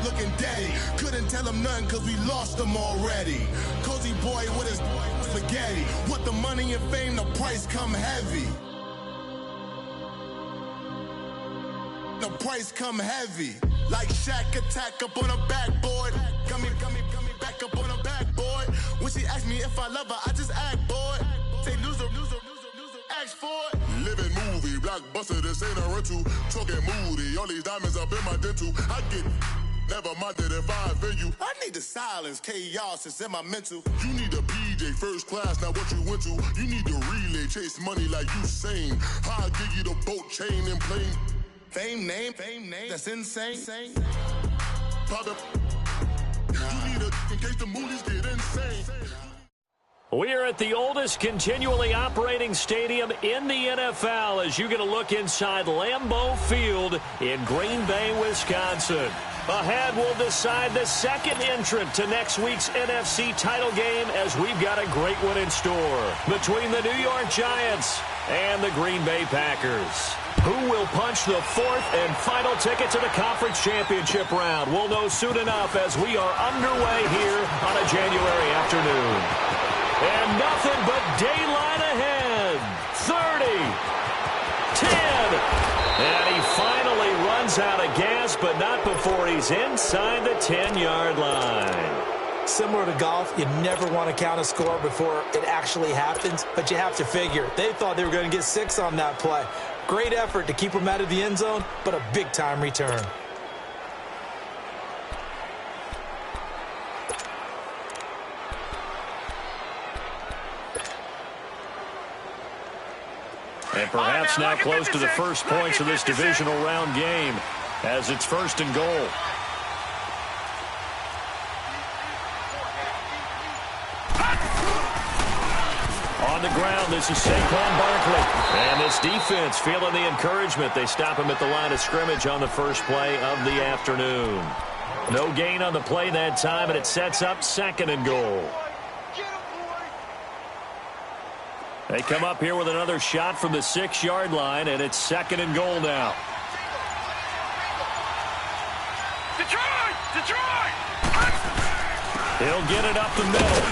looking dead. Couldn't tell him nothing cause we lost him already. Cozy boy with his spaghetti. Want the money and fame, the price come heavy. The price come heavy. Like Shaq attack up on a backboard. Gummy, back up on a backboard. When she asked me if I love her, I just act bored. Say loser, ask for it. Living movie, blockbuster, this ain't a rental. Talking moody, all these diamonds up in my dental. I get never mind that if I offend you. I need the silence, chaos, it's in my mental. You need a PJ, first class, not what you went to. You need the relay, chase money like you sane. I'll give you the boat, chain, and plane. Fame name, that's insane. Pop up. You need a in case the movies get insane. We are at the oldest continually operating stadium in the NFL as you get a look inside Lambeau Field in Green Bay, Wisconsin. Ahead, we'll decide the second entrant to next week's NFC title game as we've got a great one in store between the New York Giants and the Green Bay Packers. Who will punch the fourth and final ticket to the conference championship round? We'll know soon enough as we are underway here on a January afternoon. And nothing but daylight ahead. 30, 10, and he finally runs out of gas, but not before he's inside the 10-yard line. Similar to golf, you never want to count a score before it actually happens, but you have to figure. They thought they were going to get 6 on that play. Great effort to keep them out of the end zone, but a big-time return. And perhaps now close to the first points of this divisional round game as it's 1st and goal. On the ground, this is Saquon Barkley. And this defense feeling the encouragement. They stop him at the line of scrimmage on the first play of the afternoon. No gain on the play that time, and it sets up 2nd and goal. They come up here with another shot from the 6-yard line, and it's 2nd and goal now. Detroit! He'll get it up the middle,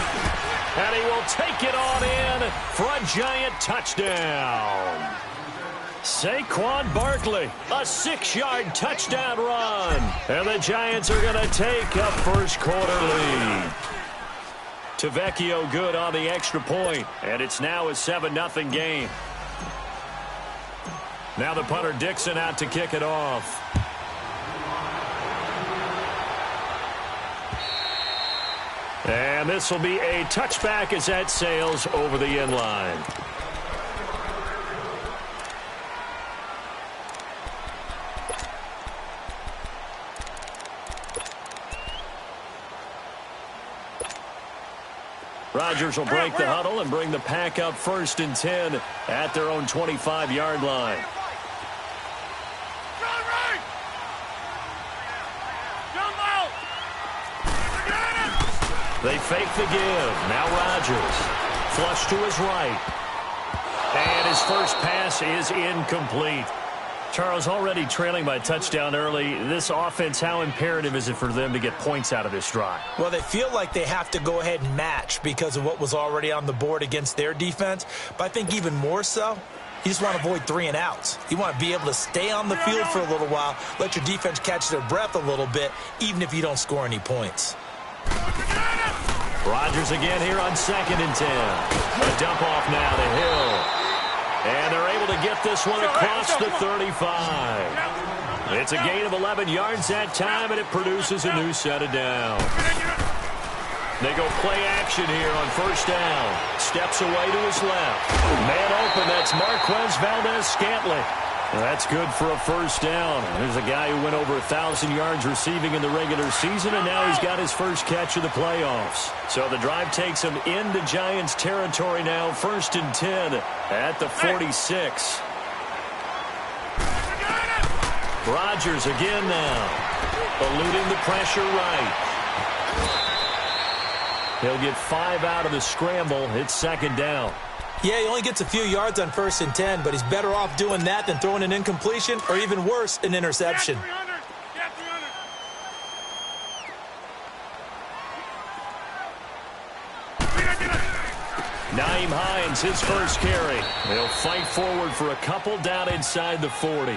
and he will take it on in for a Giant touchdown. Saquon Barkley, a 6-yard touchdown run, and the Giants are going to take a first-quarter lead. Tavecchio good on the extra point, and it's now a 7-0 game. Now the punter Dixon out to kick it off. And this will be a touchback as that sails over the end line. Rodgers will break the huddle and bring the pack up 1st and 10 at their own 25-yard line. They fake the give. Now Rodgers. Flush to his right. And his first pass is incomplete. Charles, already trailing by a touchdown early. This offense, how imperative is it for them to get points out of this drive? Well, they feel like they have to go ahead and match because of what was already on the board against their defense. But I think even more so, you just want to avoid 3 and outs. You want to be able to stay on the field for a little while, let your defense catch their breath a little bit, even if you don't score any points. Rodgers again here on 2nd and 10. A dump off now to Hill. And they're able to get this one across the 35. It's a gain of 11 yards that time, and it produces a new set of downs. They go play action here on 1st down. Steps away to his left. Man open, that's Marquez Valdez-Scantling. That's good for a 1st down. There's a guy who went over 1,000 yards receiving in the regular season, and now he's got his first catch of the playoffs. So the drive takes him into Giants territory now, 1st and 10 at the 46. Rodgers again now, eluding the pressure right. He'll get 5 out of the scramble. It's 2nd down. Yeah, he only gets a few yards on 1st and 10, but he's better off doing that than throwing an incompletion or even worse, an interception. Nyheim Hines, his first carry. They'll fight forward for a couple down inside the 40.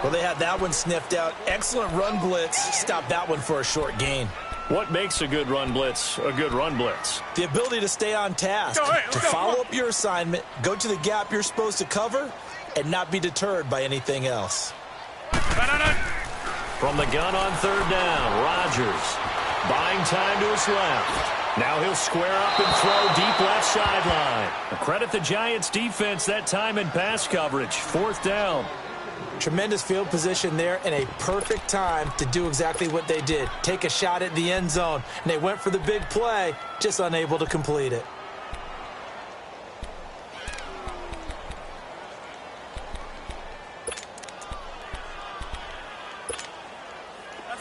Well, they had that one sniffed out. Excellent run blitz. Stopped that one for a short gain. What makes a good run blitz a good run blitz? The ability to stay on task, to follow up your assignment, go to the gap you're supposed to cover, and not be deterred by anything else. From the gun on third down, Rodgers buying time to his left. Now he'll square up and throw deep left sideline. Credit the Giants defense that time in pass coverage. Fourth down. Tremendous field position there and a perfect time to do exactly what they did. Take a shot at the end zone. And they went for the big play, just unable to complete it.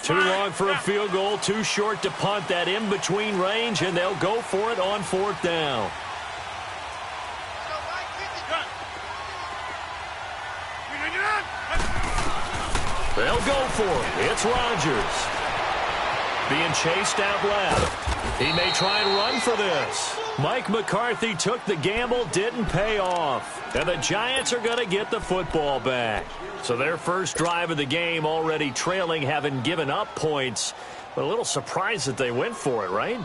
Too long for a field goal, too short to punt. That in-between range, and they'll go for it on fourth down. They'll go for it. It's Rodgers. Being chased out left. He may try and run for this. Mike McCarthy took the gamble, didn't pay off. And the Giants are going to get the football back. So their first drive of the game already trailing, having given up points. But a little surprised that they went for it, right?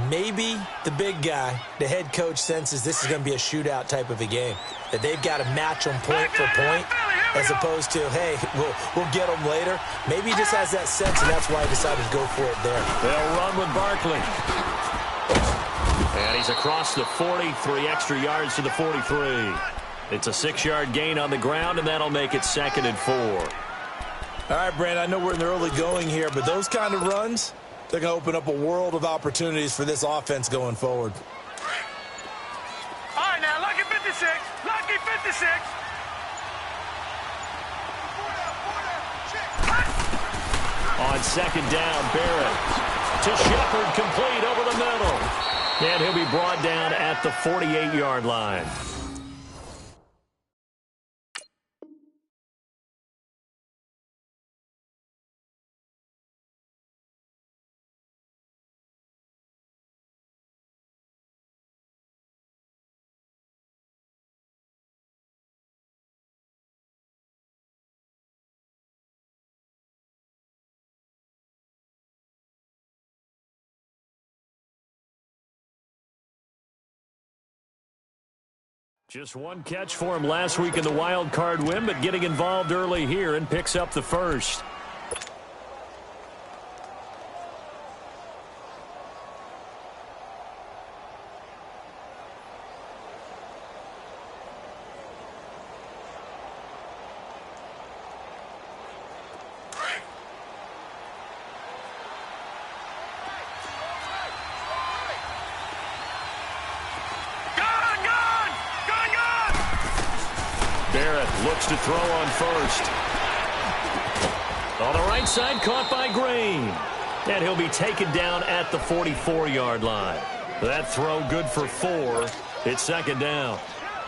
Maybe the big guy, the head coach, senses this is going to be a shootout type of a game. That they've got to match them point for point, as opposed to, hey, we'll get them later. Maybe he just has that sense, and that's why he decided to go for it there. They'll run with Barkley. And he's across the 40, 3 extra yards to the 43. It's a 6-yard gain on the ground, and that'll make it 2nd and 4. All right, Brand, I know we're in the early going here, but those kind of runs, they're going to open up a world of opportunities for this offense going forward. All right, now, lucky 56. Lucky 56. On 2nd down, Barrett to Shepard, complete over the middle. And he'll be brought down at the 48-yard line. Just one catch for him last week in the wild card win, but getting involved early here and picks up the first. Looks to throw on first. On the right side, caught by Green. And he'll be taken down at the 44-yard line. That throw good for 4. It's 2nd down.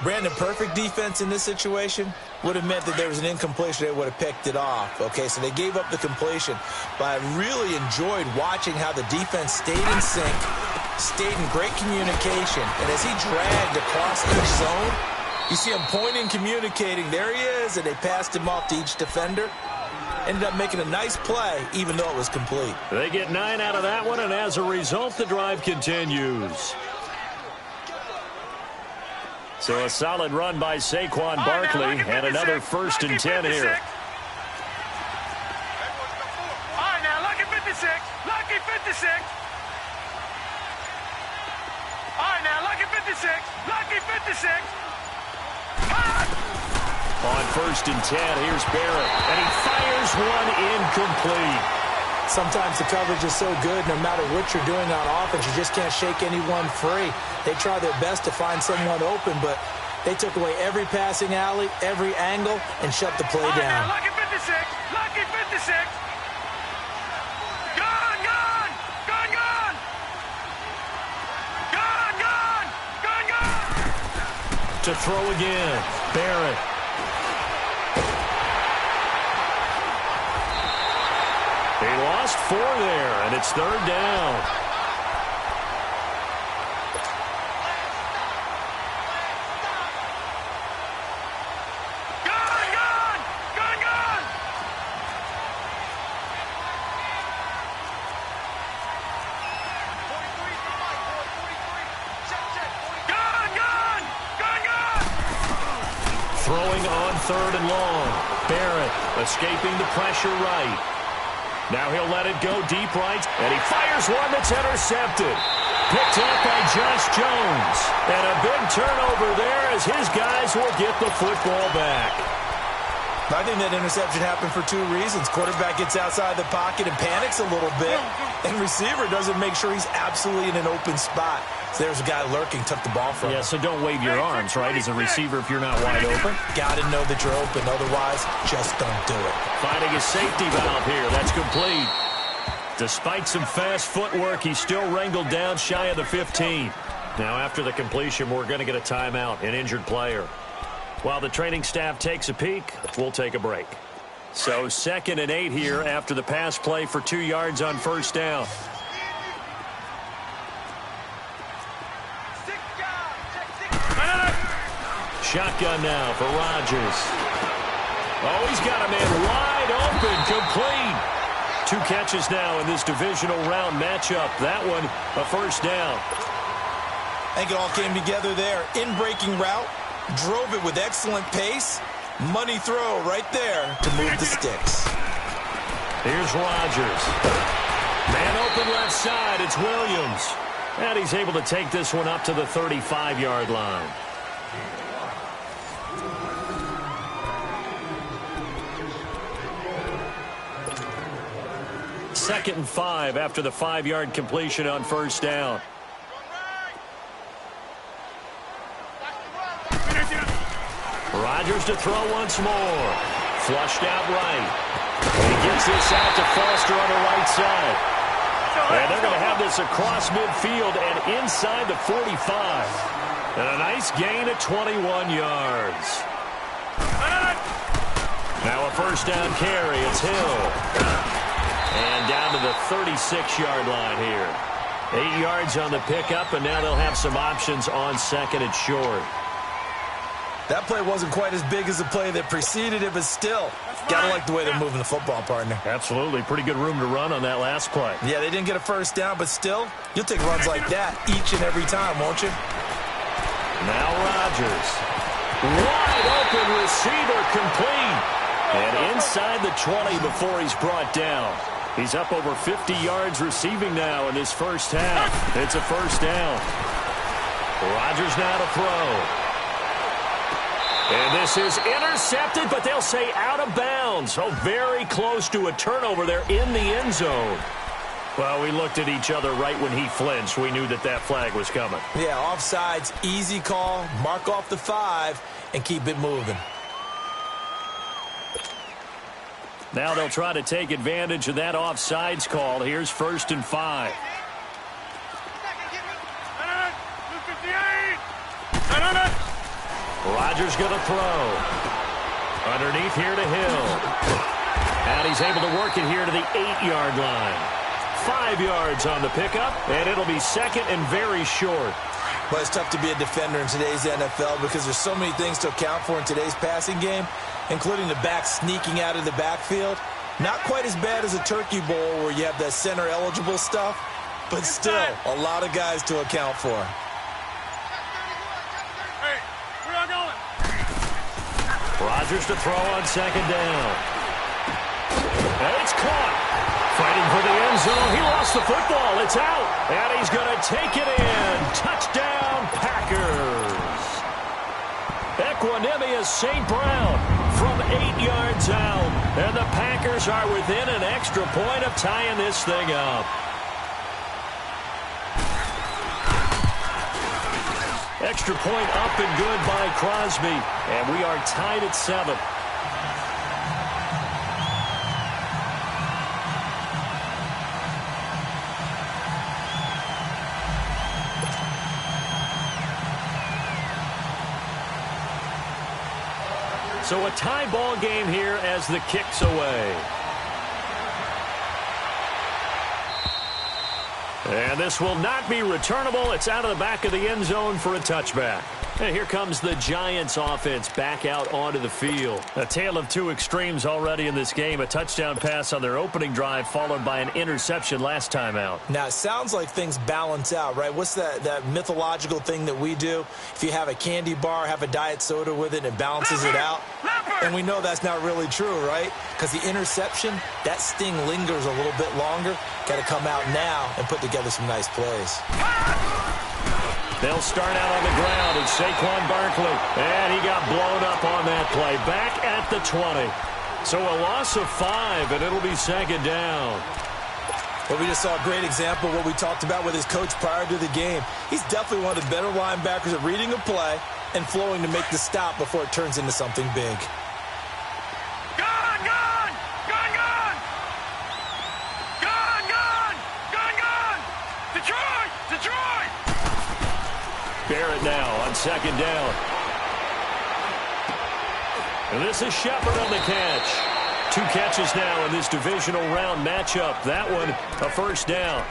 Brandon, perfect defense in this situation would have meant that there was an incompletion. They would have picked it off. Okay, so they gave up the completion. But I really enjoyed watching how the defense stayed in sync, stayed in great communication. And as he dragged across each zone, you see him pointing, communicating. There he is, and they passed him off to each defender. Ended up making a nice play, even though it was complete. They get 9 out of that one, and as a result, the drive continues. So a solid run by Saquon Barkley, and another 1st and 10 here. All right, now, lucky 56. Lucky 56. All right, now, lucky 56. Lucky 56. On 1st and 10, here's Barrett, and he fires one incomplete. Sometimes the coverage is so good, no matter what you're doing on offense, you just can't shake anyone free. They try their best to find someone open, but they took away every passing alley, every angle, and shut the play down. Lucky 56! Lucky 56! Gone! Gone! Gone! Gone! Gone! Gone! Gone! Gone! To throw again, Barrett. He lost 4 there, and it's 3rd down. Throwing on 3rd and long. Barrett escaping the pressure right. Now he'll let it go deep right, and he fires one that's intercepted. Picked up by Josh Jones. And a big turnover there as his guys will get the football back. I think that interception happened for 2 reasons. Quarterback gets outside the pocket and panics a little bit, and receiver doesn't make sure he's absolutely in an open spot. So there's a guy lurking, took the ball from him. Yeah, so don't wave your arms, right, as a receiver if you're not wide open. Got to know that you're open. Otherwise, just don't do it. Finding a safety valve here. That's complete. Despite some fast footwork, he's still wrangled down shy of the 15. Now, after the completion, we're going to get a timeout, an injured player. While the training staff takes a peek, we'll take a break. So 2nd and 8 here after the pass play for 2 yards on 1st down. Shotgun now for Rodgers. Oh, he's got a man wide open, complete. 2 catches now in this divisional round matchup. That one, a 1st down. I think it all came together there. In-breaking route, drove it with excellent pace. Money throw right there to move the sticks. Here's Rodgers. Man open left side, it's Williams. And he's able to take this one up to the 35-yard line. Second and 5 after the 5-yard completion on 1st down. Rodgers to throw once more. Flushed out right. He gives this out to Foster on the right side. And they're going to have this across midfield and inside the 45. And a nice gain of 21 yards. Now a 1st down carry. It's Hill. And down to the 36-yard line here. 8 yards on the pickup, and now they'll have some options on 2nd and short. That play wasn't quite as big as the play that preceded it, but still, got to like the way they're moving the football, partner. Absolutely. Pretty good room to run on that last play. Yeah, they didn't get a 1st down, but still, you'll take runs like that each and every time, won't you? Now Rodgers. Wide open receiver, complete. And inside the 20 before he's brought down. He's up over 50 yards receiving now in his 1st half. It's a 1st down. Rodgers now to throw. And this is intercepted, but they'll say out of bounds. So very close to a turnover there in the end zone. Well, we looked at each other right when he flinched. We knew that that flag was coming. Yeah, offsides, easy call. Mark off the 5 and keep it moving. Now they'll try to take advantage of that offsides call. Here's 1st and 5. Rodgers going to throw. Underneath here to Hill. And he's able to work it here to the 8-yard line. 5 yards on the pickup, and it'll be 2nd and very short. Well, it's tough to be a defender in today's NFL because there's so many things to account for in today's passing game, including the back sneaking out of the backfield. Not quite as bad as a turkey bowl where you have that center-eligible stuff, but still a lot of guys to account for. Hey, where y'all going? Rodgers to throw on 2nd down. And it's caught. Fighting for the end zone. He lost the football. It's out. And he's going to take it in. Touchdown, Packers. Equanimous St. Brown from 8 yards out. And the Packers are within an extra point of tying this thing up. Extra point up and good by Crosby. And we are tied at 7. So a tie ball game here as the kick's away. And this will not be returnable. It's out of the back of the end zone for a touchback. And here comes the Giants offense back out onto the field. A tale of two extremes already in this game. A touchdown pass on their opening drive followed by an interception last time out. Now, it sounds like things balance out, right? What's that mythological thing that we do? If you have a candy bar, have a diet soda with it, and it balances it out. And we know that's not really true, right? Because the interception, that sting lingers a little bit longer. Got to come out now and put together some nice plays. They'll start out on the ground. It's Saquon Barkley. And he got blown up on that play. Back at the 20. So a loss of 5, and it'll be second down. Well, we just saw a great example of what we talked about with his coach prior to the game. He's definitely one of the better linebackers at reading a play and flowing to make the stop before it turns into something big. Barrett now on second down. And this is Shepard on the catch. 2 catches now in this divisional round matchup. That one, a first down.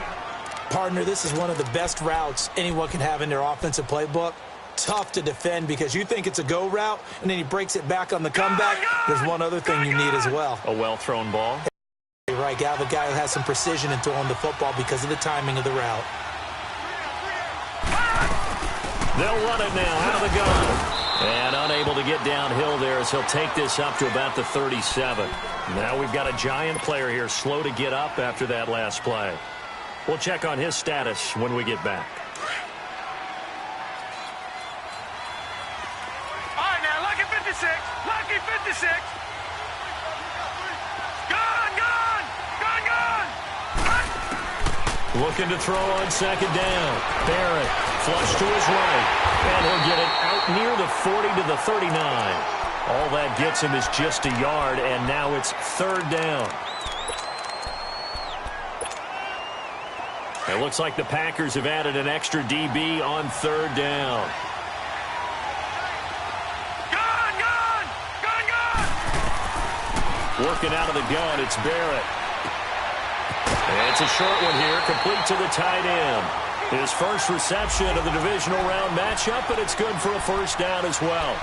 Partner, this is one of the best routes anyone can have in their offensive playbook. Tough to defend because you think it's a go route, and then he breaks it back on the comeback. There's one other thing you need as well. A well-thrown ball. Right, have a guy who has some precision in throwing the football because of the timing of the route. They'll run it now out of the gun. And unable to get downhill there as he'll take this up to about the 37. Now we've got a Giant player here slow to get up after that last play. We'll check on his status when we get back. All right, now, lucky 56. Lucky 56. Looking to throw on second down. Barrett flush to his right. And he'll get it out near the 40 to the 39. All that gets him is just a yard, and now it's third down. It looks like the Packers have added an extra DB on third down. Working out of the gun, it's Barrett. And it's a short one here, complete to the tight end. His first reception of the divisional round matchup, and it's good for a first down as well.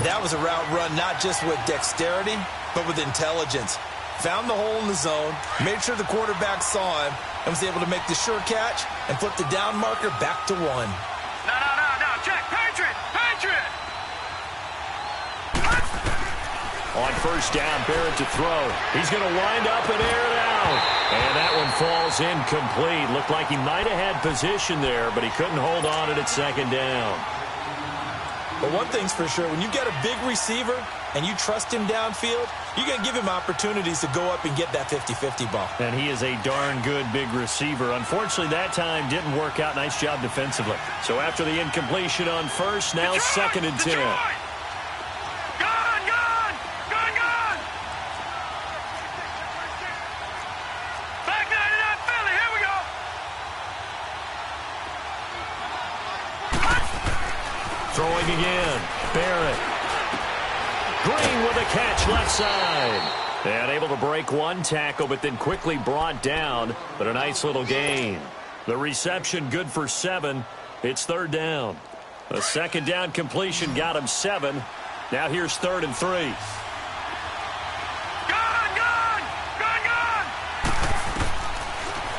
That was a route run not just with dexterity, but with intelligence. Found the hole in the zone, made sure the quarterback saw him, and was able to make the sure catch and flip the down marker back to 1. No, check, Patriot! On first down, Barrett to throw. He's going to wind up and air it out. And that one falls incomplete. Looked like he might have had position there, but he couldn't hold on it at second down. But one thing's for sure, when you get a big receiver and you trust him downfield, you're going to give him opportunities to go up and get that 50-50 ball. And he is a darn good big receiver. Unfortunately, that time didn't work out. Nice job defensively. So after the incompletion on first, now second and 10. Throwing again, Barrett. Green with a catch left side. And able to break one tackle, but then quickly brought down. But a nice little gain. The reception good for 7. It's third down. A second down completion got him 7. Now here's third and 3. Gun!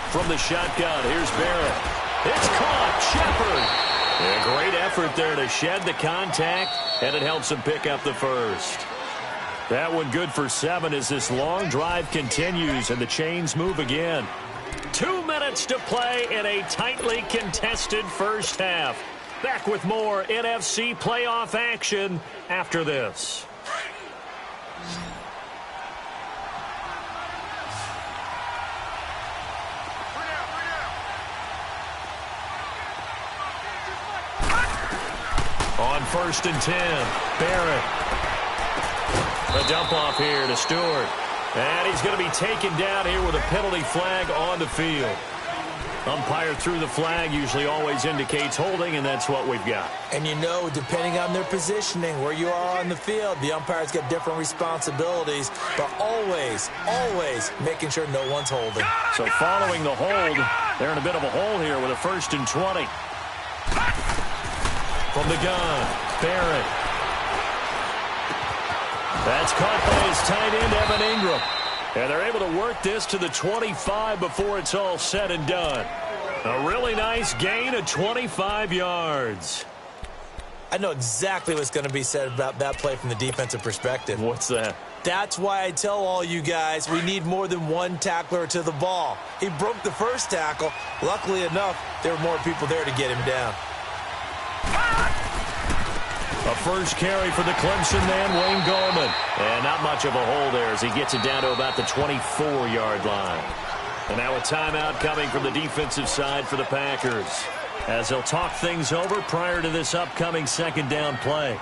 From the shotgun, here's Barrett. It's caught, Shepard. A great effort there to shed the contact, and it helps him pick up the first. That one good for 7 as this long drive continues and the chains move again. 2 minutes to play in a tightly contested first half. Back with more NFC playoff action after this. On first and 10, Barrett. A dump off here to Stewart. And he's going to be taken down here with a penalty flag on the field. Umpire threw the flag, usually always indicates holding, and that's what we've got. And you know, depending on their positioning, where you are on the field, the umpire's got different responsibilities, but always, always making sure no one's holding. So following the hold, they're in a bit of a hole here with a 1st and 20. From the gun, Barrett. That's caught by his tight end, Evan Ingram. And they're able to work this to the 25 before it's all said and done. A really nice gain of 25 yards. I know exactly what's going to be said about that play from the defensive perspective. What's that? That's why I tell all you guys we need more than one tackler to the ball. He broke the first tackle. Luckily enough, there were more people there to get him down. A first carry for the Clemson man, Wayne Gallman. And not much of a hole there as he gets it down to about the 24-yard line. And now a timeout coming from the defensive side for the Packers, as they'll talk things over prior to this upcoming 2nd down play.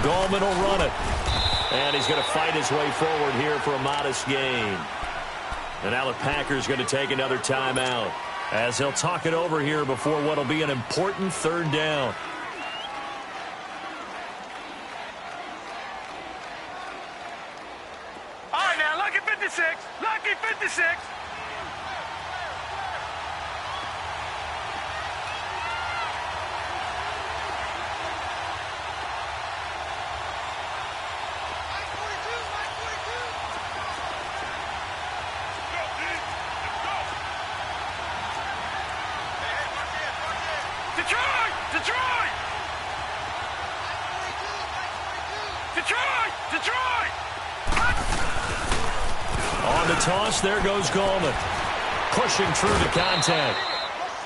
Gallman will run it. And he's going to fight his way forward here for a modest gain. And now the Packers going to take another timeout, as they'll talk it over here before what will be an important 3rd down. All right, now, lucky 56. Lucky 56. Detroit! On the toss, there goes Gallman. Pushing through the contact.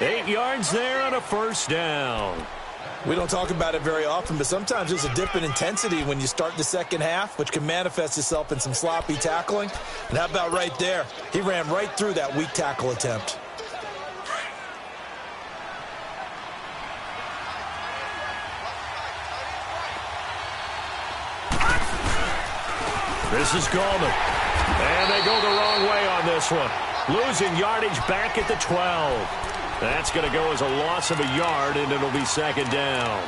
8 yards there on a 1st down. We don't talk about it very often, but sometimes there's a dip in intensity when you start the 2nd half, which can manifest itself in some sloppy tackling. And how about right there? He ran right through that weak tackle attempt. This is Gallman. And they go the wrong way on this one. Losing yardage back at the 12. That's going to go as a loss of a yard, and it'll be 2nd down.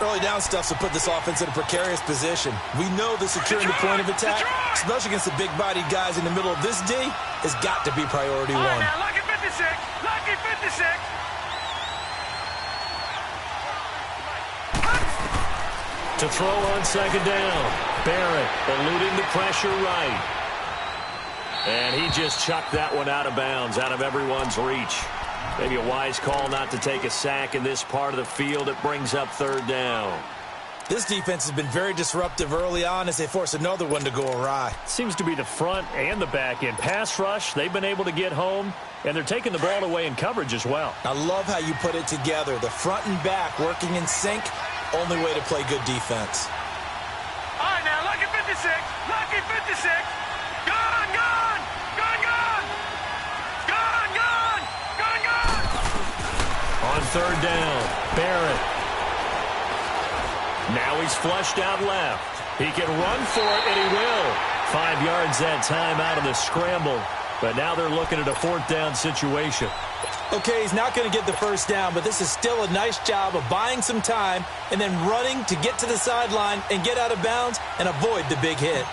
Early down stuffs will put this offense in a precarious position. We know the securing the point of attack, especially against the big-bodied guys in the middle of this D, has got to be priority one. Now, lucky 56. Lucky 56. To throw on 2nd down. Barrett eluding the pressure right. And he just chucked that one out of bounds, out of everyone's reach. Maybe a wise call not to take a sack in this part of the field. It brings up 3rd down. This defense has been very disruptive early on as they force another one to go awry. Seems to be the front and the back end. Pass rush, they've been able to get home, and they're taking the ball away in coverage as well. I love how you put it together. The front and back working in sync, only way to play good defense. All right, now, lucky 56. Lucky 56. Gone, gone. Gone, gone. Gone, gone. Gone, gone. On 3rd down, Barrett. Now he's flushed out left. He can run for it, and he will. 5 yards that time out of the scramble. But now they're looking at a 4th down situation. Okay, he's not going to get the 1st down, but this is still a nice job of buying some time and then running to get to the sideline and get out of bounds and avoid the big hit.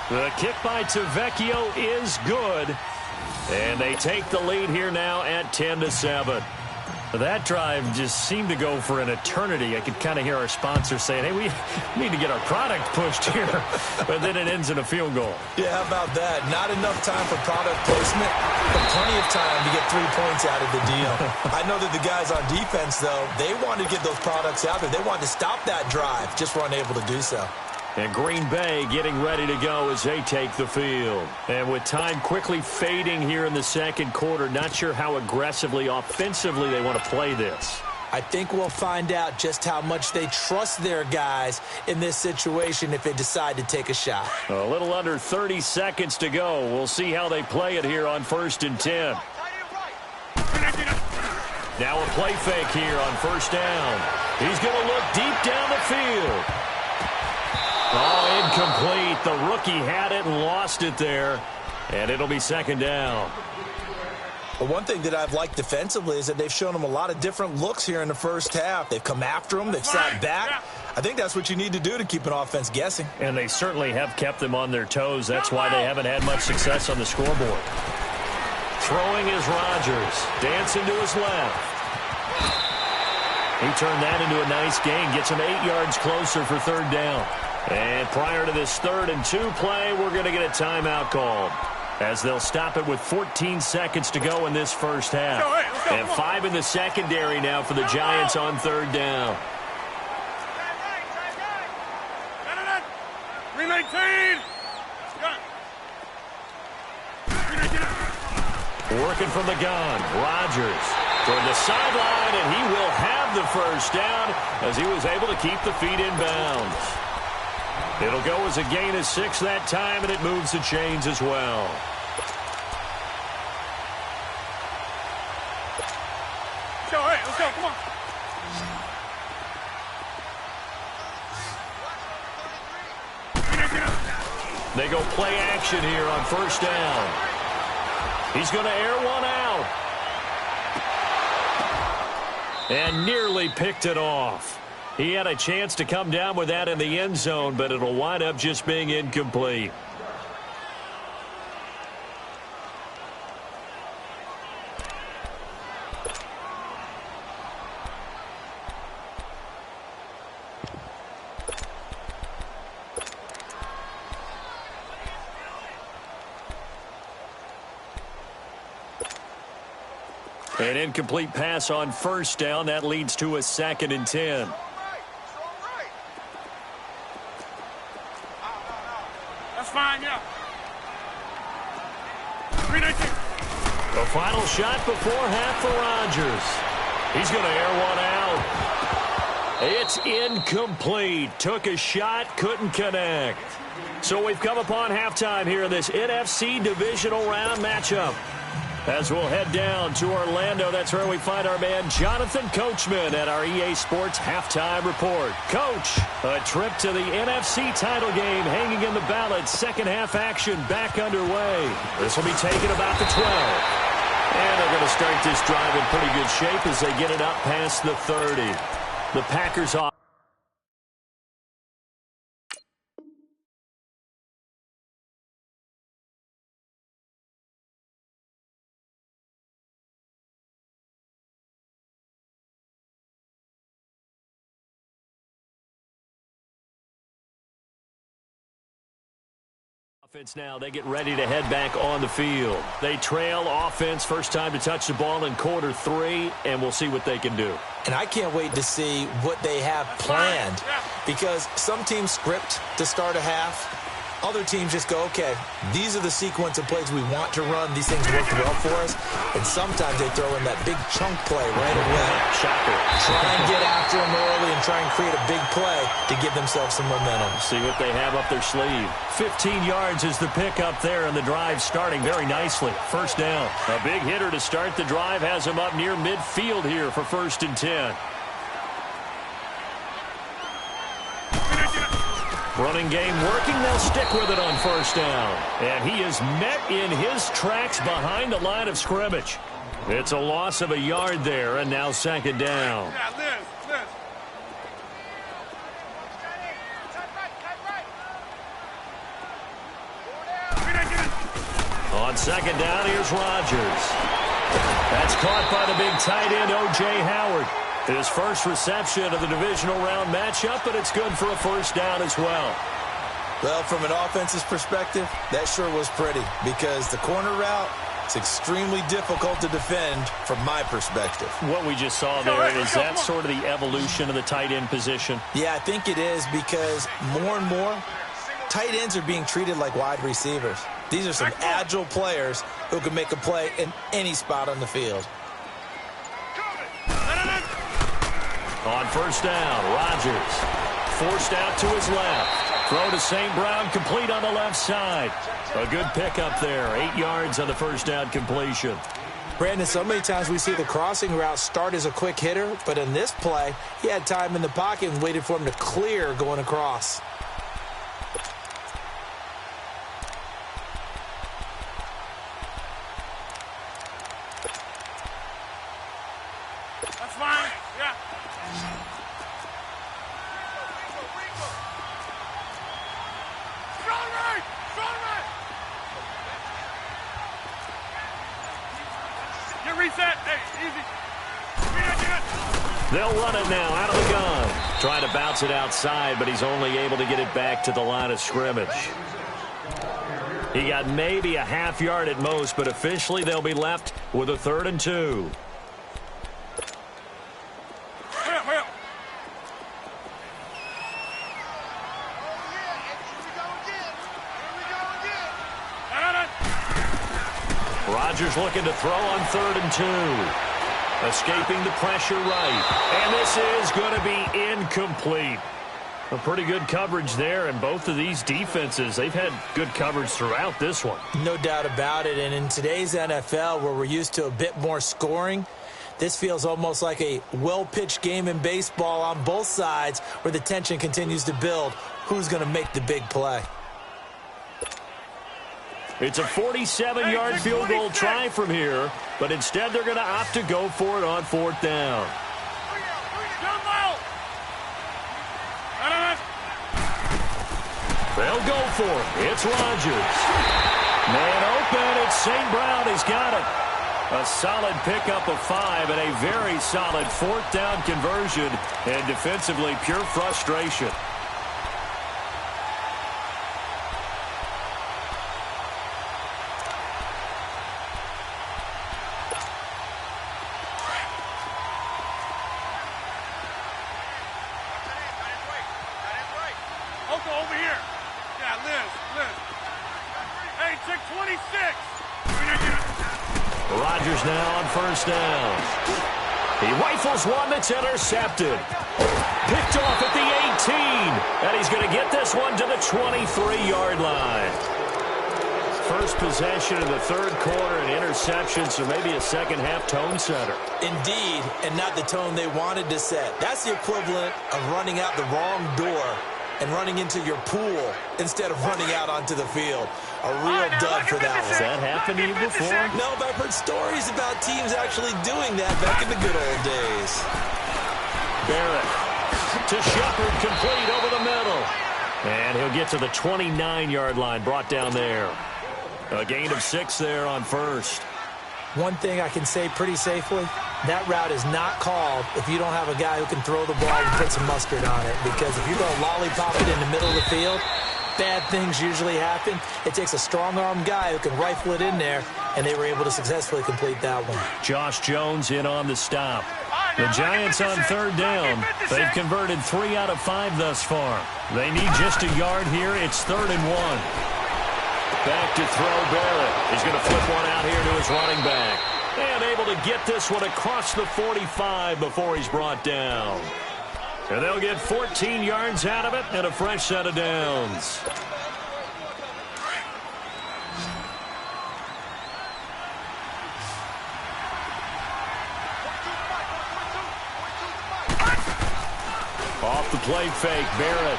The kick by Tavecchio is good. And they take the lead here now at 10-7. That drive just seemed to go for an eternity. I could kind of hear our sponsor saying, hey, we need to get our product pushed here. But then it ends in a field goal. Yeah, how about that? Not enough time for product placement, but plenty of time to get 3 points out of the deal. I know that the guys on defense, though, they wanted to get those products out there. They wanted to stop that drive, just weren't able to do so. And Green Bay getting ready to go as they take the field. And with time quickly fading here in the 2nd quarter, not sure how aggressively, offensively they want to play this. I think we'll find out just how much they trust their guys in this situation if they decide to take a shot. A little under 30 seconds to go. We'll see how they play it here on 1st and 10. Now a play fake here on 1st down. He's going to look deep down the field. Oh, incomplete. The rookie had it and lost it there. And it'll be 2nd down. Well, one thing that I've liked defensively is that they've shown them a lot of different looks here in the first half. They've come after them. They've sat back. I think that's what you need to do to keep an offense guessing. And they certainly have kept them on their toes. That's why they haven't had much success on the scoreboard. Throwing is Rodgers. Dancing to his left. He turned that into a nice gain. Gets him 8 yards closer for 3rd down. And prior to this 3rd and 2 play, we're going to get a timeout called, as they'll stop it with 14 seconds to go in this first half. And 5 in the secondary now for the Giants on 3rd down. 319. Working from the gun, Rodgers toward the sideline, and he will have the 1st down as he was able to keep the feet in bounds. It'll go as a gain of 6 that time, and it moves the chains as well. Let's go, come on. They go play action here on 1st down. He's going to air one out. And nearly picked it off. He had a chance to come down with that in the end zone, but it'll wind up just being incomplete. An incomplete pass on 1st down. That leads to a 2nd and 10. That's fine, yeah. 319. The final shot before half for Rodgers. He's going to air one out. It's incomplete. Took a shot, couldn't connect. So we've come upon halftime here in this NFC divisional round matchup. As we'll head down to Orlando, that's where we find our man Jonathan Coachman at our EA Sports Halftime Report. Coach, a trip to the NFC title game hanging in the balance. 2nd half action back underway. This will be taken about the 12. And they're going to start this drive in pretty good shape as they get it up past the 30. The Packers off. Offense now, they get ready to head back on the field. They trail offense, first time to touch the ball in quarter 3, and we'll see what they can do. And I can't wait to see what they have planned, because some teams script to start a half. Other teams just go, okay, these are the sequence of plays we want to run. These things work well for us. And sometimes they throw in that big chunk play right away. Shocker. Try and get after them early and try and create a big play to give themselves some momentum. See what they have up their sleeve. 15 yards is the pickup there, and the drive starting very nicely. 1st down. A big hitter to start the drive has him up near midfield here for 1st and 10. Running game working. They'll stick with it on 1st down. And he is met in his tracks behind the line of scrimmage. It's a loss of a yard there, and now 2nd down. On 2nd down, here's Rodgers. That's caught by the big tight end, O.J. Howard. His first reception of the divisional round matchup, but it's good for a 1st down as well. Well, from an offense's perspective, that sure was pretty, because the corner route is extremely difficult to defend from my perspective. What we just saw there, is that sort of the evolution of the tight end position? Yeah, I think it is, because more and more, tight ends are being treated like wide receivers. These are some agile players who can make a play in any spot on the field. On first down, Rodgers forced out to his left. Throw to St. Brown, complete on the left side. A good pickup there, 8 yards on the first down completion. Brandon, so many times we see the crossing route start as a quick hitter, but in this play, he had time in the pocket and waited for him to clear going across. That's fine. Yeah. Strong right! Strong right! Get reset. Hey, easy. They'll run it now out of the gun. Trying to bounce it outside, but he's only able to get it back to the line of scrimmage. He got maybe a half yard at most, but officially they'll be left with a 3rd and 2. Rodgers looking to throw on 3rd and 2. Escaping the pressure right. And this is going to be incomplete. A pretty good coverage there, and both of these defenses, they've had good coverage throughout this one. No doubt about it, and in today's NFL, where we're used to a bit more scoring, this feels almost like a well-pitched game in baseball on both sides where the tension continues to build. Who's going to make the big play? It's a 47-yard field goal try from here, but instead they're going to opt to go for it on 4th down. They'll go for it. It's Rodgers. Man open. It's St. Brown. He's got it. A solid pickup of 5 and a very solid 4th down conversion, and defensively pure frustration. Over here. Yeah, Liz. Hey, check 26. Rodgers now on 1st down. He rifles one that's intercepted. Picked off at the 18. And he's going to get this one to the 23-yard line. First possession of the 3rd quarter, an interception, so maybe a second-half tone setter. Indeed, and not the tone they wanted to set. That's the equivalent of running out the wrong door and running into your pool instead of running out onto the field. A real dud for that one. Has that happened to you before? No, but I've heard stories about teams actually doing that back in the good old days. Barrett to Shepard, complete over the middle. And he'll get to the 29-yard line, brought down there. A gain of 6 there on 1st. One thing I can say pretty safely, that route is not called if you don't have a guy who can throw the ball and put some mustard on it. Because if you're going to lollipop it in the middle of the field, bad things usually happen. It takes a strong-armed guy who can rifle it in there, and they were able to successfully complete that one. Josh Jones in on the stop. The Giants on 3rd down. They've converted 3 out of 5 thus far. They need just a yard here. It's 3rd and 1. Back to throw Barrett. He's going to flip one out here to his running back. And able to get this one across the 45 before he's brought down. And they'll get 14 yards out of it and a fresh set of downs. Off the play fake, Barrett.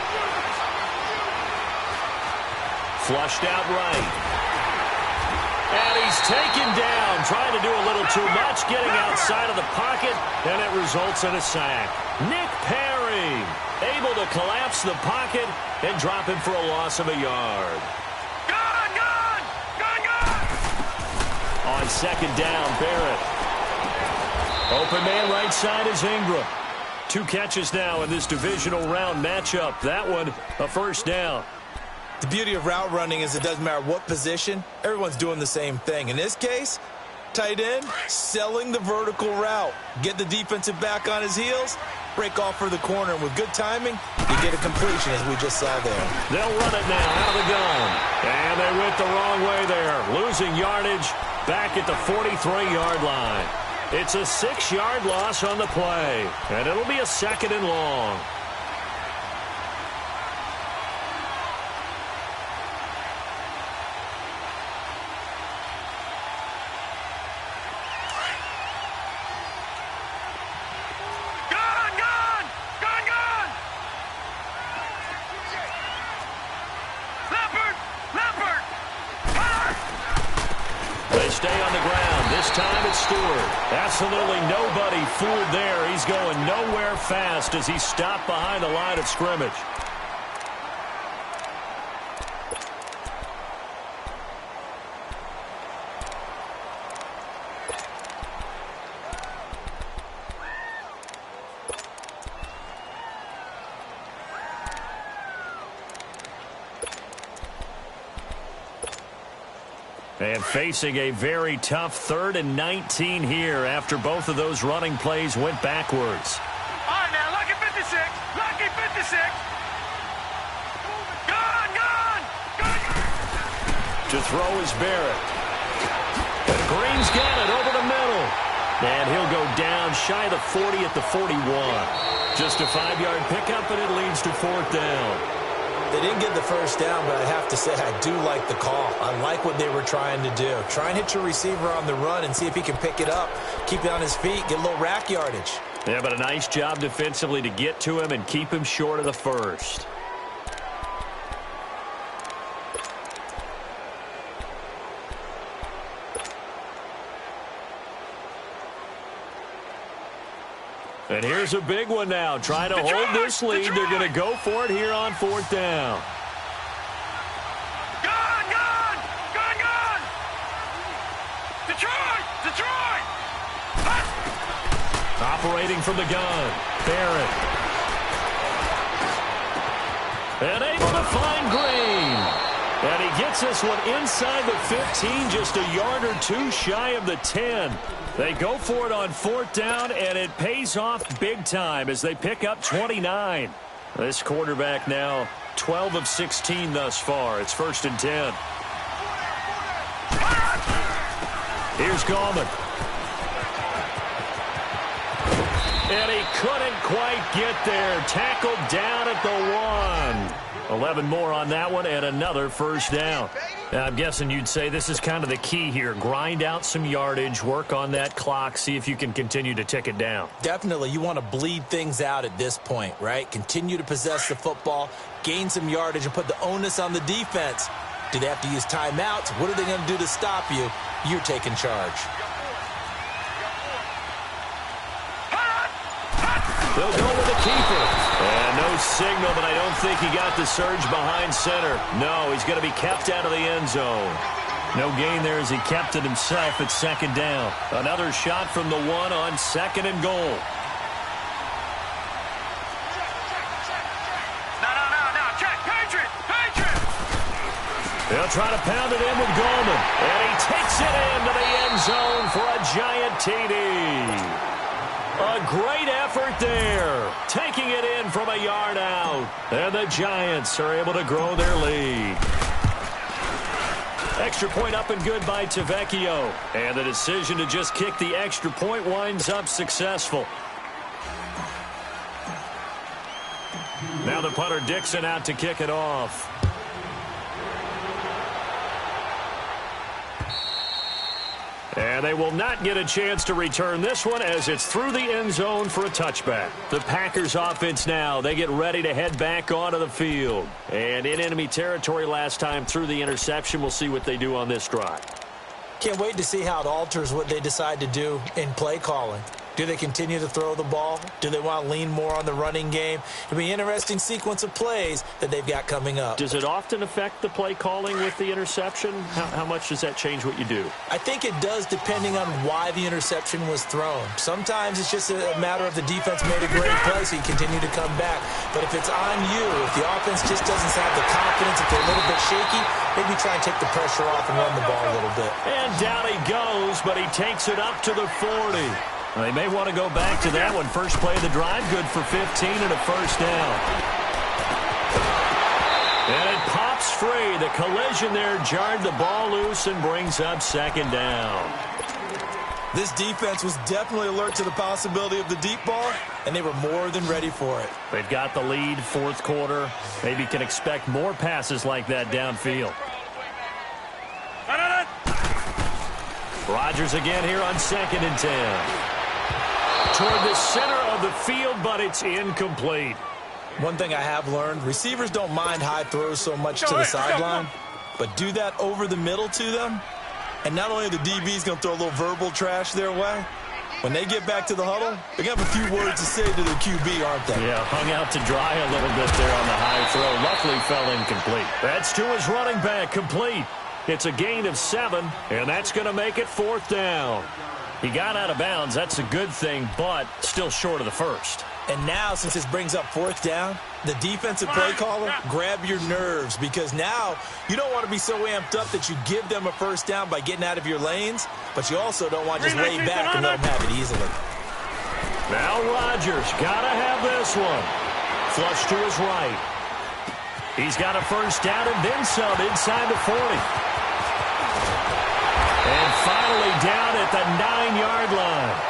Flushed out right. And he's taken down, trying to do a little too much, getting outside of the pocket, and it results in a sack. Nick Perry able to collapse the pocket and drop him for a loss of a yard. Gone! On 2nd down, Barrett. Open man right side is Ingram. 2 catches now in this divisional round matchup. That one, a 1st down. The beauty of route running is it doesn't matter what position, everyone's doing the same thing. In this case, tight end, selling the vertical route. Get the defensive back on his heels, break off for the corner. And with good timing, you get a completion as we just saw there. They'll run it now out of the gun. And they went the wrong way there. Losing yardage back at the 43-yard line. It's a 6-yard loss on the play, and it'll be a 2nd and long. Absolutely nobody fooled there. He's going nowhere fast as he stopped behind the line of scrimmage. And facing a very tough 3rd and 19 here after both of those running plays went backwards. All right, now, lucky 56. Lucky 56. Gone. To throw is Barrett. And Green's got it over the middle. And he'll go down shy of the 40 at the 41. Just a 5-yard pickup, and it leads to 4th down. They didn't get the first down, but I have to say I do like the call. I like what they were trying to do. Try and hit your receiver on the run and see if he can pick it up, keep it on his feet, get a little rack yardage. Yeah, but a nice job defensively to get to him and keep him short of the first. And here's a big one now. Trying to hold this lead. They're going to go for it here on 4th down. Gone. Detroit. Operating from the gun. Barrett. And able to find Green. And he gets this one inside the 15, just a yard or two shy of the 10. They go for it on 4th down, and it pays off big time as they pick up 29. This quarterback now 12 of 16 thus far. It's 1st and 10. Here's Gallman. And he couldn't quite get there. Tackled down at the 1. 11 more on that one, and another 1st down. Now, I'm guessing you'd say this is kind of the key here. Grind out some yardage, work on that clock, see if you can continue to tick it down. Definitely. You want to bleed things out at this point, right? Continue to possess the football, gain some yardage, and put the onus on the defense. Do they have to use timeouts? What are they going to do to stop you? You're taking charge. They'll go with the keeper. And no signal, but I don't think he got the surge behind center. No, he's going to be kept out of the end zone. No gain there as he kept it himself at 2nd down. Another shot from the 1 on 2nd and goal. No. Check. Patriot. They'll try to pound it in with Gallman. And he takes it into the end zone for a giant TD. A great effort there, taking it in from a yard out. And the Giants are able to grow their lead. Extra point up and good by Tavecchio. And the decision to just kick the extra point winds up successful. Now the punter Dixon out to kick it off. And they will not get a chance to return this one as it's through the end zone for a touchback. The Packers offense now, they get ready to head back onto the field. And in enemy territory last time through the interception. We'll see what they do on this drive. Can't wait to see how it alters what they decide to do in play calling. Do they continue to throw the ball? Do they want to lean more on the running game? It'll be an interesting sequence of plays that they've got coming up. Does it often affect the play calling with the interception? How much does that change what you do? I think it does depending on why the interception was thrown. Sometimes it's just a matter of the defense made a great play, so you continue to come back. But if it's on you, if the offense just doesn't have the confidence, if they're a little bit shaky, maybe try and take the pressure off and run the ball a little bit. And down he goes, but he takes it up to the 40. They may want to go back to that one. First play of the drive, good for 15 and a 1st down. And it pops free. The collision there jarred the ball loose and brings up 2nd down. This defense was definitely alert to the possibility of the deep ball, and they were more than ready for it. They've got the lead, fourth quarter. Maybe can expect more passes like that downfield. Rodgers again here on 2nd and 10. Toward the center of the field, but it's incomplete. One thing I have learned, receivers don't mind high throws so much to the sideline, but do that over the middle to them, and not only are the DBs going to throw a little verbal trash their way, when they get back to the huddle, they're going to have a few words to say to their QB, aren't they? Yeah, hung out to dry a little bit there on the high throw. Luckily fell incomplete. That's to his running back, complete. It's a gain of 7, and that's going to make it 4th down. He got out of bounds. That's a good thing, but still short of the first. And now, since this brings up 4th down, the defensive play caller, grab your nerves, because now you don't want to be so amped up that you give them a 1st down by getting out of your lanes, but you also don't want to just lay back and let them have it easily. Now Rodgers got to have this one. Flush to his right. He's got a 1st down and then some inside the 40. And finally down at the 9-yard line.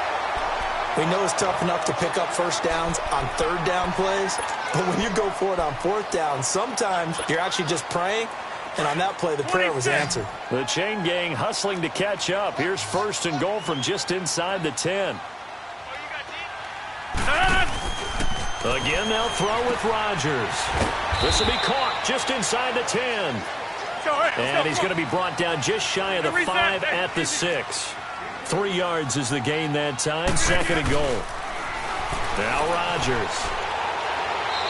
We know it's tough enough to pick up 1st downs on 3rd down plays, but when you go for it on 4th down, sometimes you're actually just praying, and on that play, the prayer was answered. The chain gang hustling to catch up. Here's 1st and goal from just inside the 10. Again, they'll throw with Rodgers. This will be caught just inside the 10. And he's going to be brought down just shy of the 5 at the 6. 3 yards is the gain that time. 2nd and goal. Now Rodgers.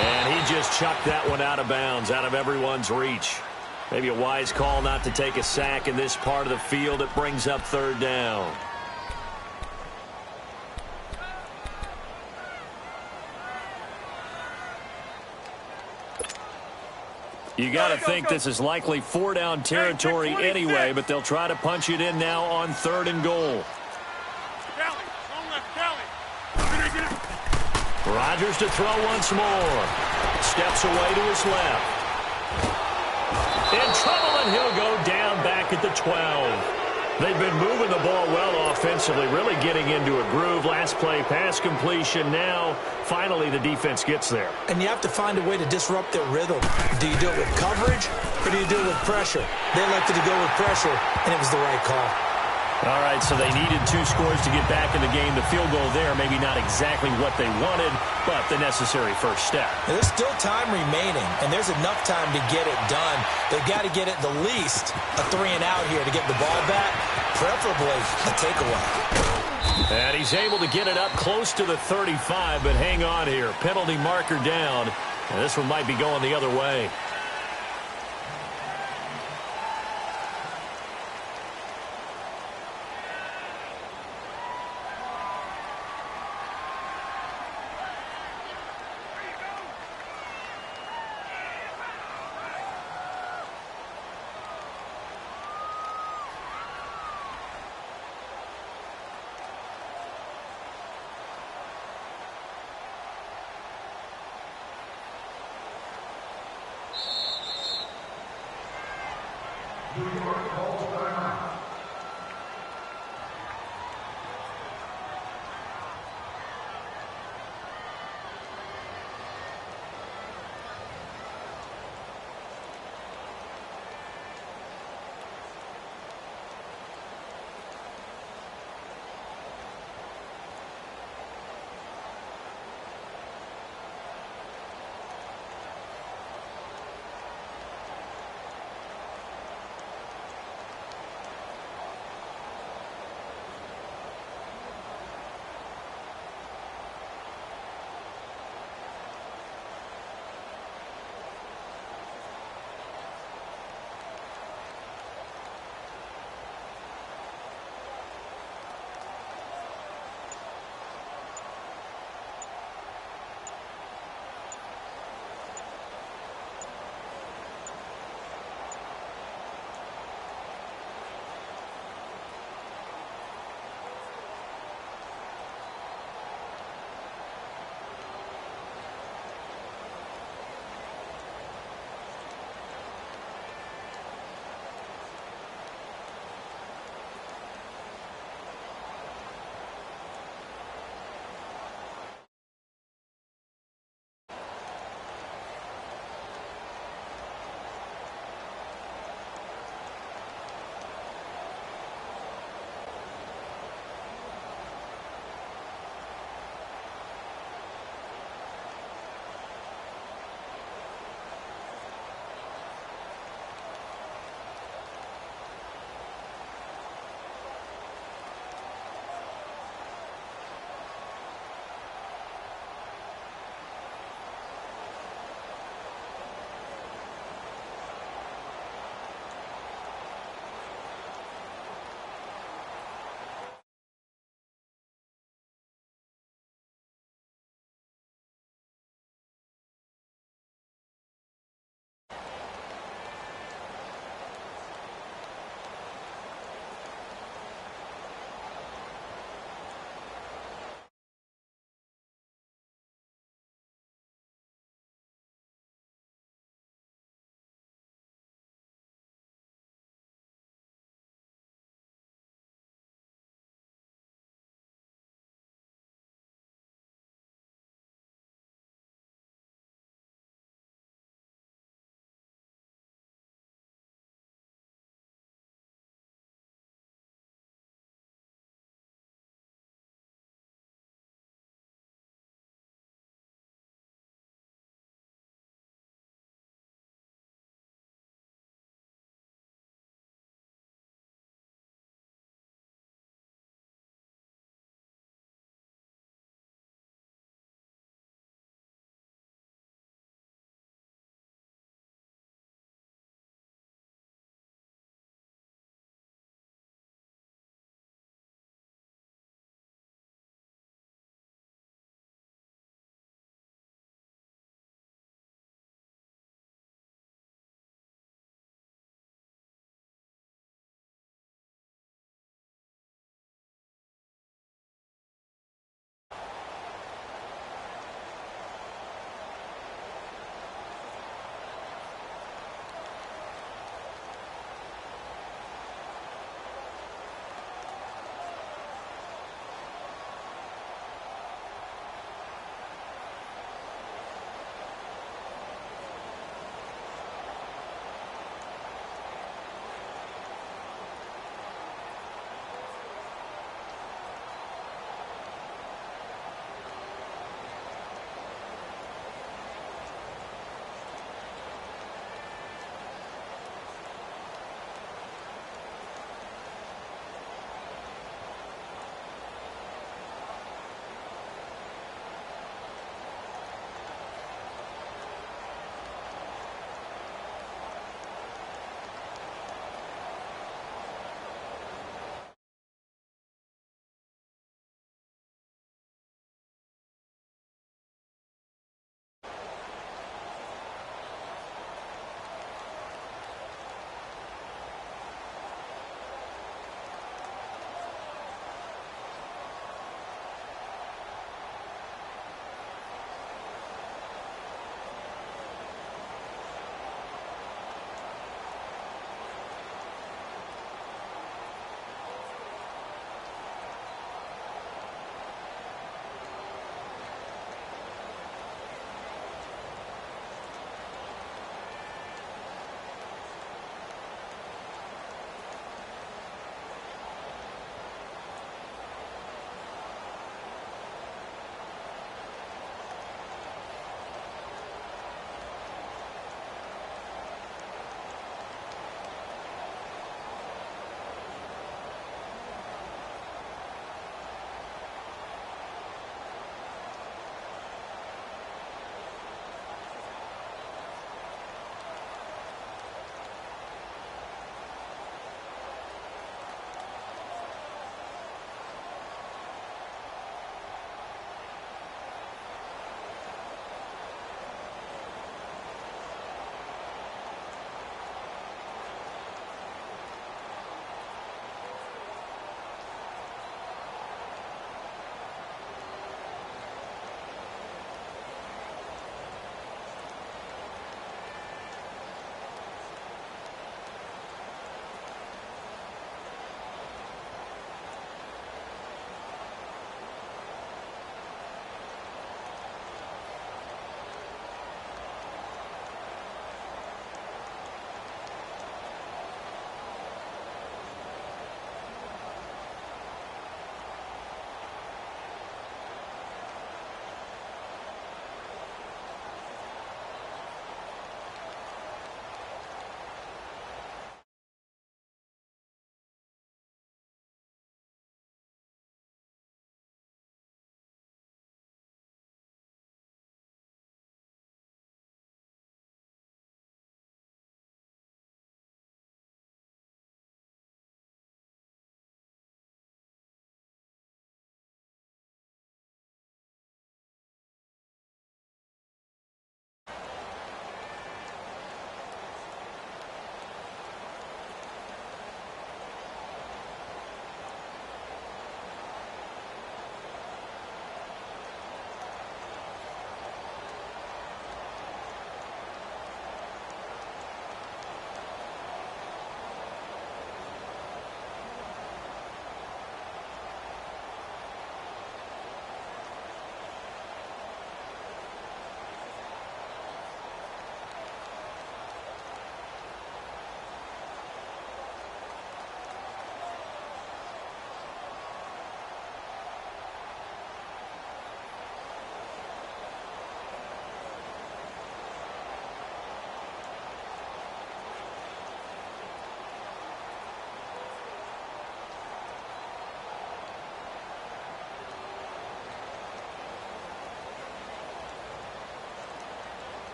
And he just chucked that one out of bounds, out of everyone's reach. Maybe a wise call not to take a sack in this part of the field. It brings up 3rd down. You got to think this is likely 4-down territory anyway, but they'll try to punch it in now on 3rd and goal. Rodgers to throw once more. Steps away to his left. In trouble, and he'll go down back at the 12. They've been moving the ball well offensively, really getting into a groove. Last play, pass completion. Now, finally, the defense gets there. And you have to find a way to disrupt their rhythm. Do you do it with coverage, or do you do it with pressure? They elected to go with pressure, and it was the right call. All right, so they needed 2 scores to get back in the game. The field goal there, maybe not exactly what they wanted, but the necessary first step. Now, there's still time remaining, and there's enough time to get it done. They've got to get at the least a 3-and-out here to get the ball back, preferably a takeaway. And he's able to get it up close to the 35, but hang on here. Penalty marker down, and this one might be going the other way.